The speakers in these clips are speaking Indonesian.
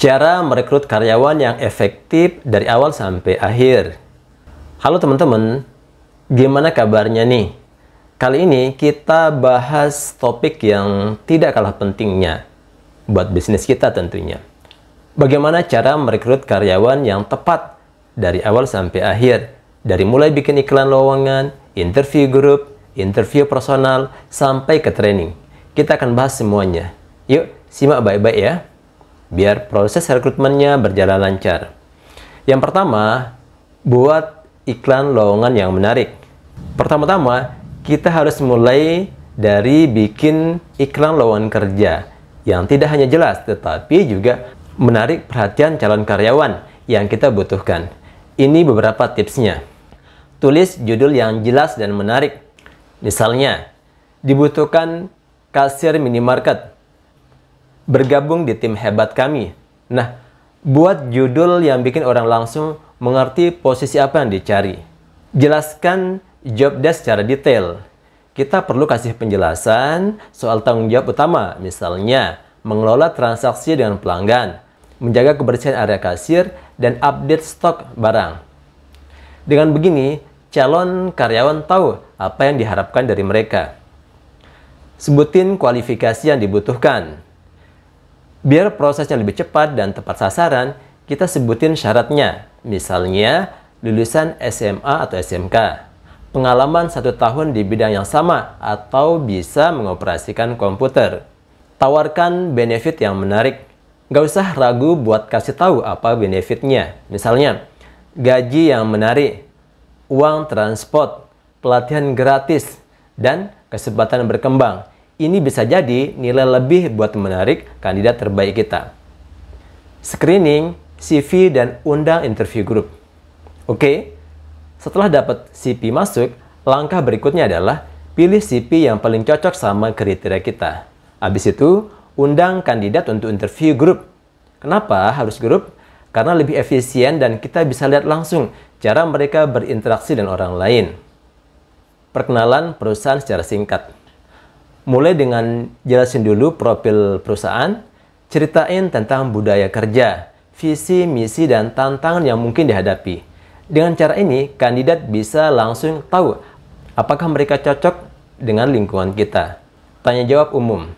Cara merekrut karyawan yang efektif dari awal sampai akhir. Halo teman-teman, gimana kabarnya nih? Kali ini kita bahas topik yang tidak kalah pentingnya buat bisnis kita tentunya. Bagaimana cara merekrut karyawan yang tepat dari awal sampai akhir? Dari mulai bikin iklan lowongan, interview grup, interview personal, sampai ke training. Kita akan bahas semuanya. Yuk, simak baik-baik ya, biar proses rekrutmennya berjalan lancar. Yang pertama, buat iklan lowongan yang menarik. Pertama-tama, kita harus mulai dari bikin iklan lowongan kerja yang tidak hanya jelas, tetapi juga menarik perhatian calon karyawan yang kita butuhkan. Ini beberapa tipsnya. Tulis judul yang jelas dan menarik. Misalnya, dibutuhkan kasir minimarket, bergabung di tim hebat kami. Nah, buat judul yang bikin orang langsung mengerti posisi apa yang dicari. Jelaskan job desk secara detail. Kita perlu kasih penjelasan soal tanggung jawab utama, misalnya mengelola transaksi dengan pelanggan, menjaga kebersihan area kasir, dan update stok barang. Dengan begini, calon karyawan tahu apa yang diharapkan dari mereka. Sebutin kualifikasi yang dibutuhkan. Biar prosesnya lebih cepat dan tepat sasaran, kita sebutin syaratnya. Misalnya, lulusan SMA atau SMK, pengalaman 1 tahun di bidang yang sama, atau bisa mengoperasikan komputer. Tawarkan benefit yang menarik. Gak usah ragu buat kasih tahu apa benefitnya. Misalnya, gaji yang menarik, uang transport, pelatihan gratis, dan kesempatan berkembang. Ini bisa jadi nilai lebih buat menarik kandidat terbaik kita. Screening, CV, dan undang interview grup. Oke, setelah dapat CV masuk, langkah berikutnya adalah pilih CV yang paling cocok sama kriteria kita. Habis itu, undang kandidat untuk interview grup. Kenapa harus grup? Karena lebih efisien dan kita bisa lihat langsung cara mereka berinteraksi dengan orang lain. Perkenalan perusahaan secara singkat. Mulai dengan jelasin dulu profil perusahaan, ceritain tentang budaya kerja, visi, misi, dan tantangan yang mungkin dihadapi. Dengan cara ini, kandidat bisa langsung tahu apakah mereka cocok dengan lingkungan kita. Tanya jawab umum.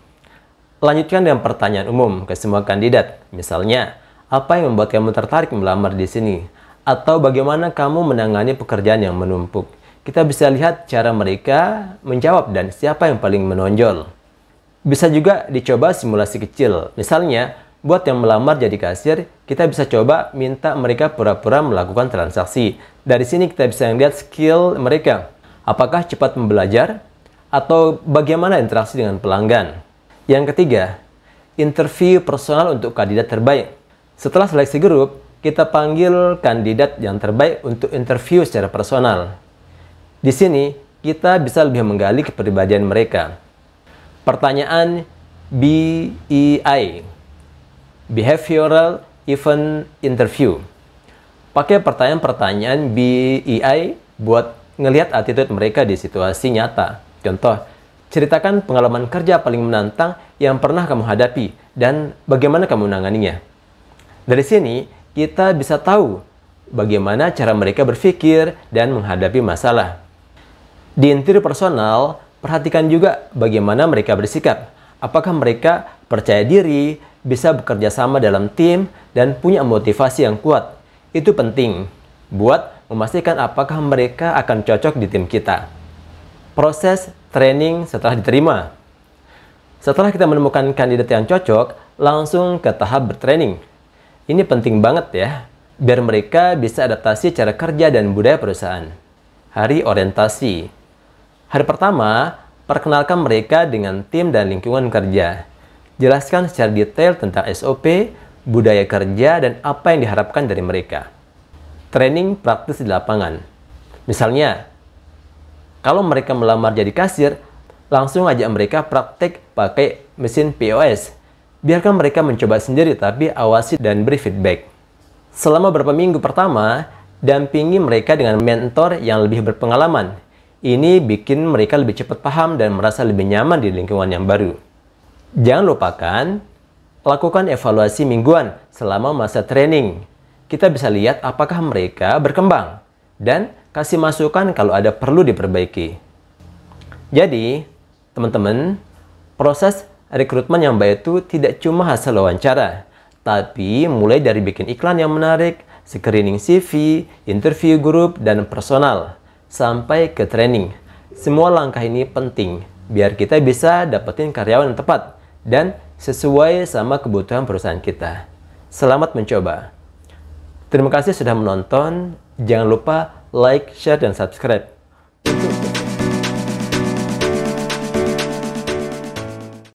Lanjutkan dengan pertanyaan umum ke semua kandidat. Misalnya, apa yang membuat kamu tertarik melamar di sini? Atau bagaimana kamu menangani pekerjaan yang menumpuk? Kita bisa lihat cara mereka menjawab dan siapa yang paling menonjol. Bisa juga dicoba simulasi kecil. Misalnya, buat yang melamar jadi kasir, kita bisa coba minta mereka pura-pura melakukan transaksi. Dari sini kita bisa lihat skill mereka. Apakah cepat belajar? Atau bagaimana interaksi dengan pelanggan? Yang ketiga, interview personal untuk kandidat terbaik. Setelah seleksi grup, kita panggil kandidat yang terbaik untuk interview secara personal. Di sini, kita bisa lebih menggali kepribadian mereka. Pertanyaan BEI, Behavioral Event Interview. Pakai pertanyaan-pertanyaan BEI buat ngelihat attitude mereka di situasi nyata. Contoh, ceritakan pengalaman kerja paling menantang yang pernah kamu hadapi dan bagaimana kamu menanganinya. Dari sini, kita bisa tahu bagaimana cara mereka berpikir dan menghadapi masalah. Di interview personal, perhatikan juga bagaimana mereka bersikap. Apakah mereka percaya diri, bisa bekerja sama dalam tim, dan punya motivasi yang kuat. Itu penting buat memastikan apakah mereka akan cocok di tim kita. Proses training setelah diterima. Setelah kita menemukan kandidat yang cocok, langsung ke tahap bertraining. Ini penting banget ya, biar mereka bisa adaptasi cara kerja dan budaya perusahaan. Hari orientasi. Hari pertama, perkenalkan mereka dengan tim dan lingkungan kerja. Jelaskan secara detail tentang SOP, budaya kerja, dan apa yang diharapkan dari mereka. Training praktis di lapangan. Misalnya, kalau mereka melamar jadi kasir, langsung ajak mereka praktek pakai mesin POS. Biarkan mereka mencoba sendiri, tapi awasi dan beri feedback. Selama beberapa minggu pertama, dampingi mereka dengan mentor yang lebih berpengalaman. Ini bikin mereka lebih cepat paham dan merasa lebih nyaman di lingkungan yang baru. Jangan lupakan Lakukan evaluasi mingguan selama masa training. Kita bisa lihat apakah mereka berkembang dan kasih masukan kalau ada perlu diperbaiki. Jadi, teman-teman, proses rekrutmen yang baik itu tidak cuma hasil wawancara, tapi mulai dari bikin iklan yang menarik, screening CV, interview grup, dan personal, sampai ke training. Semua langkah ini penting biar kita bisa dapetin karyawan yang tepat dan sesuai sama kebutuhan perusahaan kita. Selamat mencoba. Terima kasih sudah menonton. Jangan lupa like, share, dan subscribe.